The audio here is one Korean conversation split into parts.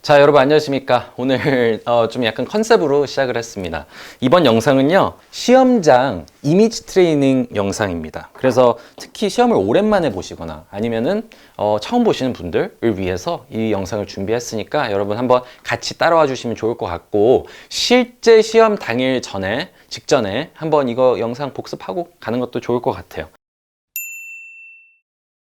자, 여러분 안녕하십니까? 오늘 좀 약간 컨셉으로 시작을 했습니다. 이번 영상은요, 시험장 이미지 트레이닝 영상입니다. 그래서 특히 시험을 오랜만에 보시거나 아니면은 처음 보시는 분들을 위해서 이 영상을 준비했으니까 여러분 한번 같이 따라와 주시면 좋을 것 같고, 실제 시험 당일 직전에 한번 이거 영상 복습하고 가는 것도 좋을 것 같아요.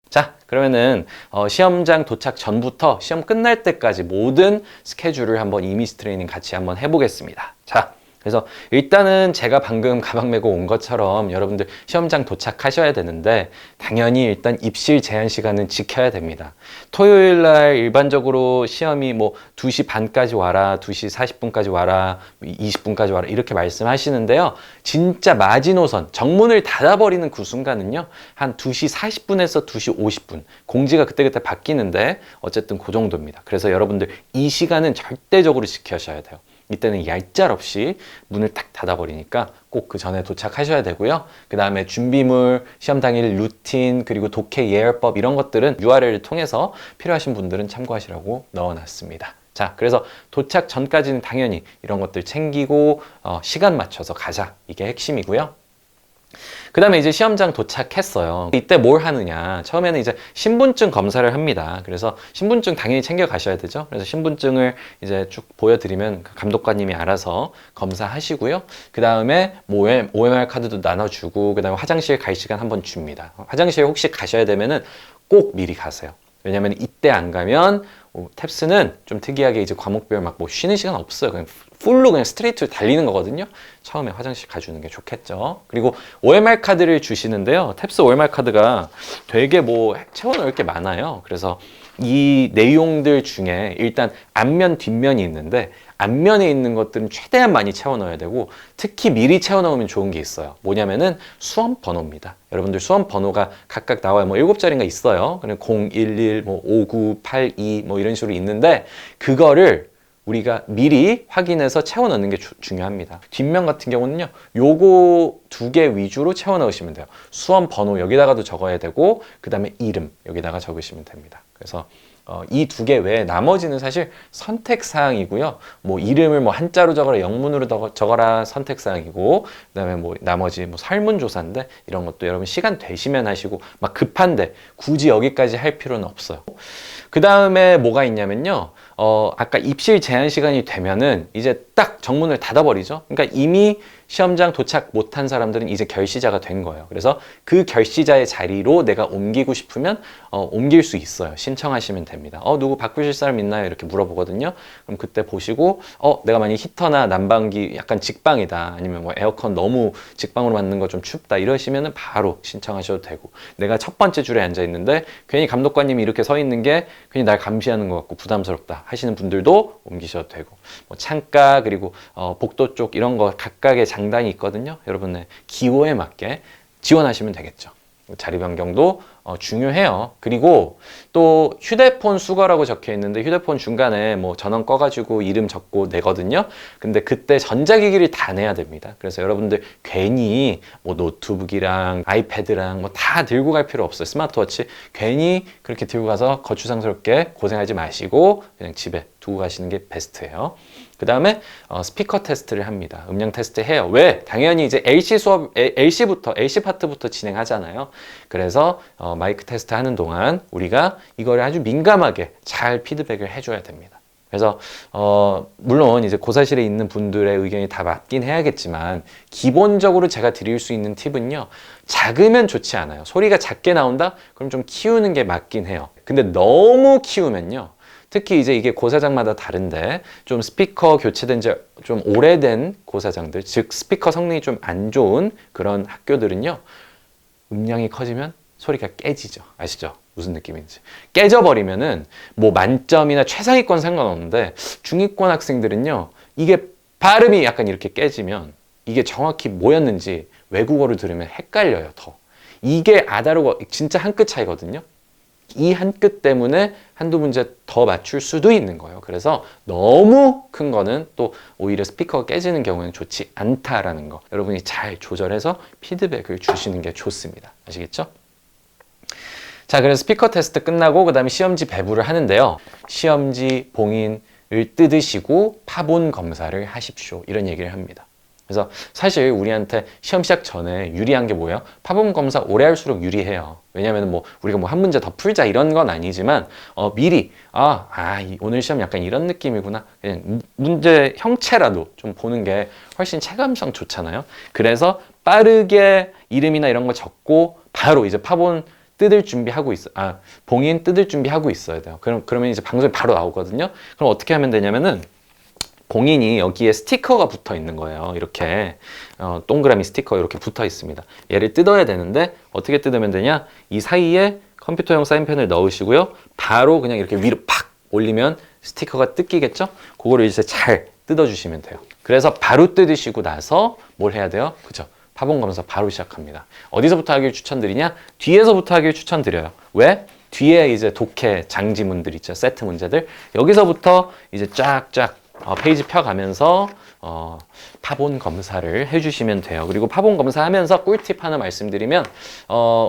자, 그러면은 시험장 도착 전부터 시험 끝날 때까지 모든 스케줄을 한번 이미지 트레이닝 같이 한번 해보겠습니다. 자, 그래서 일단은 제가 방금 가방 메고 온 것처럼 여러분들 시험장 도착하셔야 되는데, 당연히 일단 입실 제한 시간은 지켜야 됩니다. 토요일 날 일반적으로 시험이 뭐 2시 반까지 와라, 2시 40분까지 와라, 20분까지 와라 이렇게 말씀하시는데요. 진짜 마지노선, 정문을 닫아버리는 그 순간은요, 한 2시 40분에서 2시 50분. 공지가 그때그때 바뀌는데 어쨌든 그 정도입니다. 그래서 여러분들 이 시간은 절대적으로 지켜셔야 돼요. 이때는 얄짤없이 문을 딱 닫아버리니까 꼭 그 전에 도착하셔야 되고요. 그 다음에 준비물, 시험 당일 루틴, 그리고 독해 예열법 이런 것들은 URL을 통해서 필요하신 분들은 참고하시라고 넣어놨습니다. 자, 그래서 도착 전까지는 당연히 이런 것들 챙기고 시간 맞춰서 가자. 이게 핵심이고요. 그 다음에 이제 시험장 도착했어요. 이때 뭘 하느냐. 처음에는 이제 신분증 검사를 합니다. 그래서 신분증 당연히 챙겨 가셔야 되죠. 그래서 신분증을 이제 쭉 보여드리면 감독관님이 알아서 검사하시고요. 그 다음에 OMR 카드도 나눠주고, 그 다음에 화장실 갈 시간 한번 줍니다. 화장실 혹시 가셔야 되면은 꼭 미리 가세요. 왜냐면 이때 안 가면 탭스는 좀 특이하게 이제 과목별 막 뭐 쉬는 시간 없어요. 그냥 풀로 그냥 스트레이트로 달리는 거거든요. 처음에 화장실 가주는 게 좋겠죠. 그리고 OMR 카드를 주시는데요. 탭스 OMR 카드가 되게 뭐 채워넣을 게 많아요. 그래서 이 내용들 중에 일단 앞면, 뒷면이 있는데, 앞면에 있는 것들은 최대한 많이 채워 넣어야 되고, 특히 미리 채워 넣으면 좋은 게 있어요. 뭐냐면은 수험 번호입니다. 여러분들 수험 번호가 각각 나와요. 뭐 7자리인가 있어요. 그냥 011, 뭐 59, 82, 뭐 이런 식으로 있는데, 그거를 우리가 미리 확인해서 채워 넣는 게 중요합니다. 뒷면 같은 경우는요, 요거 2개 위주로 채워 넣으시면 돼요. 수험 번호 여기다가도 적어야 되고, 그 다음에 이름 여기다가 적으시면 됩니다. 그래서 이 2개 외에 나머지는 사실 선택사항이고요. 뭐 이름을 뭐 한자로 적어라, 영문으로 적어라 선택사항이고, 그 다음에 뭐 나머지 뭐 설문조사인데, 이런 것도 여러분 시간 되시면 하시고, 막 급한데 굳이 여기까지 할 필요는 없어요. 그 다음에 뭐가 있냐면요. 아까 입실 제한 시간이 되면은 이제 딱 정문을 닫아버리죠. 그러니까 이미 시험장 도착 못한 사람들은 이제 결시자가 된 거예요. 그래서 그 결시자의 자리로 내가 옮기고 싶으면 옮길 수 있어요. 신청하시면 됩니다. 누구 바꾸실 사람 있나요? 이렇게 물어보거든요. 그럼 그때 보시고 내가 만약 히터나 난방기 약간 직방이다, 아니면 뭐 에어컨 너무 직방으로 맞는 거 좀 춥다 이러시면은 바로 신청하셔도 되고, 내가 첫 번째 줄에 앉아 있는데 괜히 감독관님이 이렇게 서 있는 게 괜히 날 감시하는 것 같고 부담스럽다 하시는 분들도 옮기셔도 되고, 뭐 창가 그리고 복도 쪽 이런 거 각각의 장단이 있거든요. 여러분의 기호에 맞게 지원하시면 되겠죠. 자리 변경도 중요해요. 그리고 또 휴대폰 수거라고 적혀 있는데, 휴대폰 중간에 뭐 전원 꺼가지고 이름 적고 내거든요. 근데 그때 전자기기를 다 내야 됩니다. 그래서 여러분들 괜히 뭐 노트북이랑 아이패드랑 뭐 다 들고 갈 필요 없어요. 스마트워치 괜히 그렇게 들고 가서 거추장스럽게 고생하지 마시고 그냥 집에 두고 가시는 게 베스트예요. 그 다음에 스피커 테스트를 합니다. 음량 테스트 해요. 왜? 당연히 이제 LC 파트부터 진행하잖아요. 그래서 마이크 테스트 하는 동안 우리가 이거를 아주 민감하게 잘 피드백을 해줘야 됩니다. 그래서 물론 이제 고사실에 있는 분들의 의견이 다 맞긴 해야겠지만, 기본적으로 제가 드릴 수 있는 팁은요, 작으면 좋지 않아요. 소리가 작게 나온다? 그럼 좀 키우는 게 맞긴 해요. 근데 너무 키우면요, 특히 이제 이게 고사장마다 다른데, 좀 스피커 교체된 지 좀 오래된 고사장들, 즉 스피커 성능이 좀 안 좋은 그런 학교들은요, 음량이 커지면 소리가 깨지죠. 아시죠? 무슨 느낌인지. 깨져버리면은 뭐 만점이나 최상위권 상관없는데, 중위권 학생들은요, 이게 발음이 약간 이렇게 깨지면 이게 정확히 뭐였는지 외국어를 들으면 헷갈려요, 더. 이게 아다르고 진짜 한 끗 차이거든요. 이 한 끗 때문에 한두 문제 더 맞출 수도 있는 거예요. 그래서 너무 큰 거는 또 오히려 스피커가 깨지는 경우는 좋지 않다라는 거, 여러분이 잘 조절해서 피드백을 주시는 게 좋습니다. 아시겠죠? 자, 그래서 스피커 테스트 끝나고 그 다음에 시험지 배부를 하는데요. 시험지, 봉인, 뜯으시고 파본 검사를 하십시오. 이런 얘기를 합니다. 그래서 사실 우리한테 시험 시작 전에 유리한 게 뭐예요? 파본 검사 오래 할수록 유리해요. 왜냐면 뭐 우리가 뭐 한 문제 더 풀자 이런 건 아니지만 미리 오늘 시험 약간 이런 느낌이구나. 그냥 문제 형체라도 좀 보는 게 훨씬 체감성 좋잖아요. 그래서 빠르게 이름이나 이런 거 적고 바로 이제 파본 뜯을 준비하고 봉인 뜯을 준비하고 있어야 돼요. 그러면 이제 방송에 바로 나오거든요. 그럼 어떻게 하면 되냐면은 봉인이 여기에 스티커가 붙어 있는 거예요. 이렇게 동그라미 스티커 이렇게 붙어 있습니다. 얘를 뜯어야 되는데 어떻게 뜯으면 되냐? 이 사이에 컴퓨터용 사인펜을 넣으시고요. 바로 그냥 이렇게 위로 팍 올리면 스티커가 뜯기겠죠? 그거를 이제 잘 뜯어주시면 돼요. 그래서 바로 뜯으시고 나서 뭘 해야 돼요? 그죠? 파본 검사 바로 시작합니다. 어디서부터 하길 추천드리냐? 뒤에서부터 하길 추천드려요. 왜? 뒤에 이제 독해 장지문들 있죠. 세트 문제들. 여기서부터 이제 쫙쫙 페이지 펴가면서 파본 검사를 해주시면 돼요. 그리고 파본 검사하면서 꿀팁 하나 말씀드리면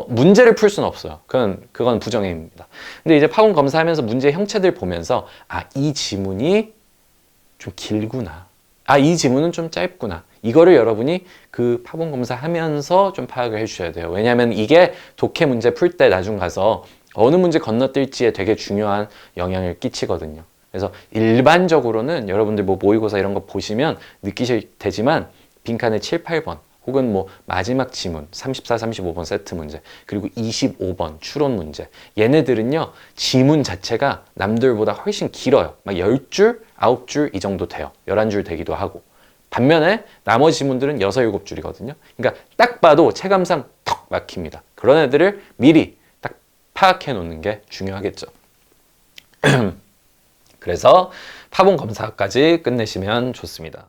문제를 풀 수는 없어요. 그건 부정행위입니다. 근데 이제 파본 검사하면서 문제 형체들 보면서 이 지문이 좀 길구나. 이 지문은 좀 짧구나. 이거를 여러분이 그 파본 검사하면서 좀 파악을 해주셔야 돼요. 왜냐하면 이게 독해 문제 풀 때 나중 가서 어느 문제 건너뛸지에 되게 중요한 영향을 끼치거든요. 그래서 일반적으로는 여러분들 뭐 모의고사 이런 거 보시면 느끼실 테지만 빈칸에 7, 8번 혹은 뭐 마지막 지문 34, 35번 세트 문제 그리고 25번 추론 문제 얘네들은요 지문 자체가 남들보다 훨씬 길어요. 막 10줄, 9줄 이 정도 돼요. 11줄 되기도 하고 반면에 나머지 지문들은 6, 7줄이거든요. 그러니까 딱 봐도 체감상 턱 막힙니다. 그런 애들을 미리 딱 파악해 놓는 게 중요하겠죠. 그래서 파본 검사까지 끝내시면 좋습니다.